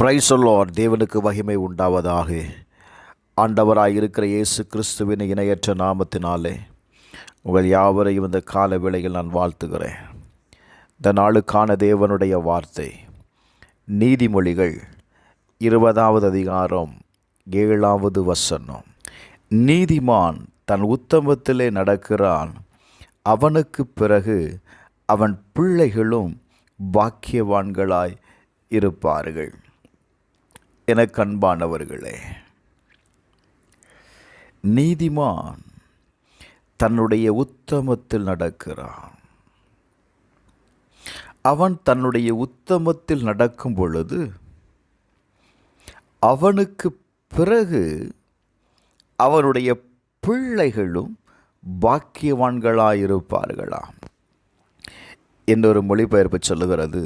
Praise the Lord. தேவனுக்கு மகிமை உண்டாவதாக. ஆண்டவராய் இருக்கிற இயேசு கிறிஸ்துவின் இணையற்ற நாமத்தினாலே உங்கள் யாவரையும் இந்த கால வேளையில் நான் வாழ்த்துகிறேன். இந்த நாளுக்கான தேவனுடைய வார்த்தை நீதிமொழிகள் 20வது அதிகாரம் 7வது வசனம். நீதிமான் தன் உத்தமத்திலே நடக்கிறான், அவனுக்கு பிறகு அவன் பிள்ளைகளும் பாக்கியவான்களாய் இருப்பார்கள். எனக்கு அன்பானவர்களே, நீதிமான் தன்னுடைய உத்தமத்தில் நடக்கிறான். அவன் தன்னுடைய உத்தமத்தில் நடக்கும் பொழுது அவனுக்கு பிறகு அவனுடைய பிள்ளைகளும் பாக்கியவான்களாயிருப்பார்களாம். இன்னொரு மொழிபெயர்ப்பு சொல்லுகிறது,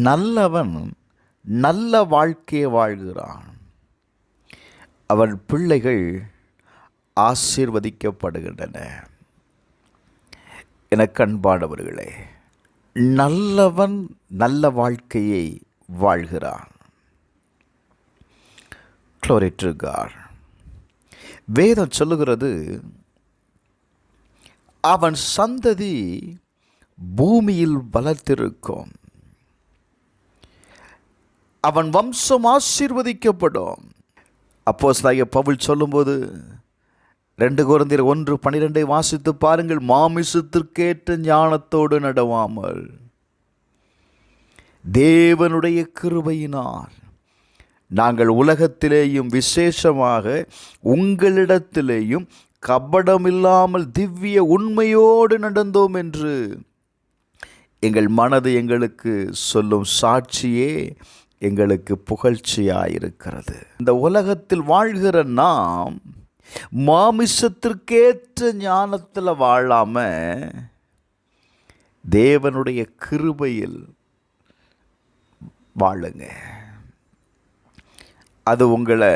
நல்லவன் நல்ல வாழ்க்கையை வாழ்கிறான், அவன் பிள்ளைகள் ஆசீர்வதிக்கப்படுகின்றன. எனக்கு அன்பானவர்களே, நல்லவன் நல்ல வாழ்க்கையை வாழ்கிறான். Glory to God. வேதம் சொல்லுகிறது, அவன் சந்ததி பூமியில் பலத்திருக்கும், அவன் வம்சம் ஆசீர்வதிக்கப்படும். அப்போஸ்தலனாகிய பவுல் சொல்லும்போது 2 கொரிந்தியர் 1:12 வாசித்து பாருங்கள். மாமிசத்திற்கேற்ற ஞானத்தோடு நடவாமல் தேவனுடைய கிருபையினால் நாங்கள் உலகத்திலேயும் விசேஷமாக உங்களிடத்திலேயும் கபடமில்லாமல் திவ்ய உண்மையோடு நடந்தோம் என்று எங்கள் மனது எங்களுக்கு சொல்லும் சாட்சியே எங்களுக்கு புகழ்ச்சியாயிருக்கிறது. இந்த உலகத்தில் வாழ்கிற நாம் மாமிசத்திற்கேற்ற ஞானத்தில் வாழாம தேவனுடைய கிருபையில் வாழுங்க. அது உங்களை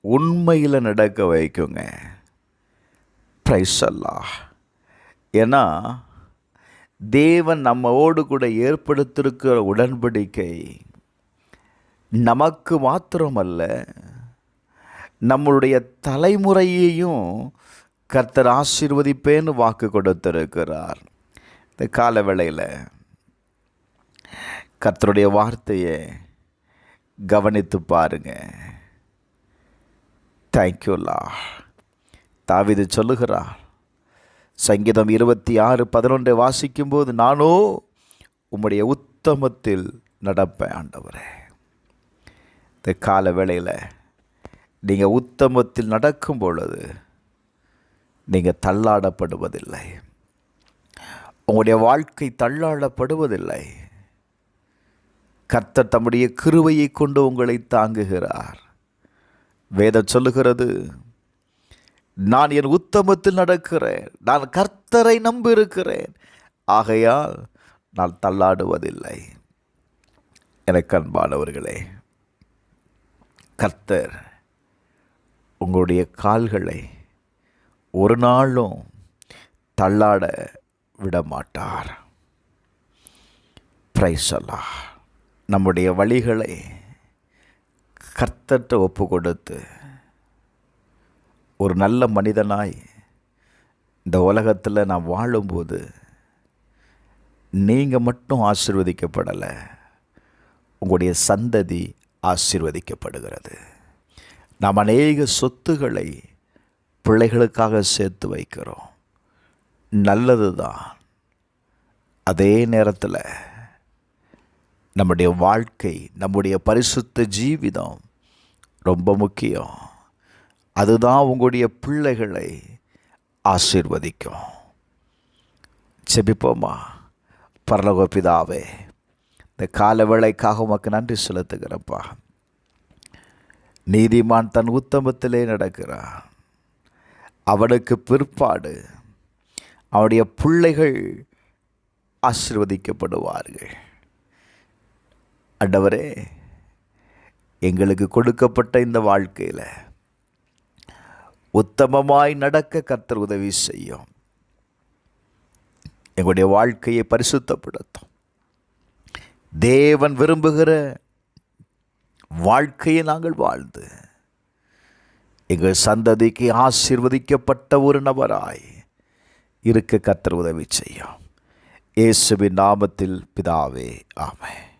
உண்மையில் நடக்க வைக்குங்க. பிரைஸ் அல்லாஹ். ஏன்னா தேவன் நம்மோடு கூட ஏற்படுத்தியிருக்கிற உடன்படிக்கை நமக்கு மாத்திரமல்ல, நம்மளுடைய தலைமுறையையும் கர்த்தர் ஆசீர்வதிப்பேன்னு வாக்கு கொடுத்திருக்கிறார். இந்த கால வேளையில் கர்த்தருடைய வார்த்தையை கவனித்து பாருங்க. தேங்க்யூல்லா. தாவீது சொல்லுகிறார், சங்கீதம் 26:11 வாசிக்கும்போது, நானோ உம்முடைய உத்தமத்தில் நடப்பேன். ஆண்டவரே, இந்த கால வேளையில் நீங்கள் உத்தமத்தில் நடக்கும் பொழுது நீங்கள் தள்ளாடப்படுவதில்லை. உங்களுடைய வாழ்க்கை தள்ளாடப்படுவதில்லை. கர்த்தர் தம்முடைய கிருபையை கொண்டு உங்களை தாங்குகிறார். வேதம் சொல்லுகிறது, நான் என் உத்தமத்தில் நடக்கிறேன், நான் கர்த்தரை நம்பியிருக்கிறேன், ஆகையால் நான் தள்ளாடுவதில்லை. எனக்கு அன்பானவர்களே, கர்த்தர் உங்களுடைய கால்களை ஒரு நாளும் தள்ளாட விட மாட்டார். பிரைஸ் அல்லாஹ். நம்முடைய வழிகளை கர்த்தர்ட்ட ஒப்பு கொடுத்து ஒரு நல்ல மனிதனாய் இந்த உலகத்தில் நான் வாழும்போது நீங்கள் மட்டும் ஆசீர்வதிக்கப்படலை, உங்களுடைய சந்ததி ஆசீர்வதிக்கப்படுகிறது. நாம் அநேக சொத்துக்களை பிள்ளைகளுக்காக சேர்த்து வைக்கிறோம், நல்லது தான். அதே நேரத்தில் நம்முடைய வாழ்க்கை, நம்முடைய பரிசுத்த ஜீவிதம் ரொம்ப முக்கியம். அதுதான் உங்களுடைய பிள்ளைகளை ஆசீர்வதிக்கும். செபிப்போமா? பரலோக பிதாவே, இந்த கால வேளைக்காக உமக்கு நன்றி செலுத்துகிறப்பா. நீதிமான் தன் உத்தமத்திலே நடக்கிறான், அவனுக்கு பிற்பாடு அவனுடைய பிள்ளைகள் ஆசீர்வதிக்கப்படுவார்கள். ஆண்டவரே, எங்களுக்கு கொடுக்கப்பட்ட இந்த வாழ்க்கையில் உத்தமமாய் நடக்க கர்த்தர் உதவி செய்யும். எங்களுடைய வாழ்க்கையை பரிசுத்தப்படுத்தும். தேவன் விரும்புகிற வாழ்க்கையை நாங்கள் வாழ்ந்து எங்கள் சந்ததிக்கு ஆசீர்வதிக்கப்பட்ட ஒரு நபராய் இருக்க கர்த்தர் உதவி செய்யும். இயேசுவின் நாமத்தில் பிதாவே, ஆமென்.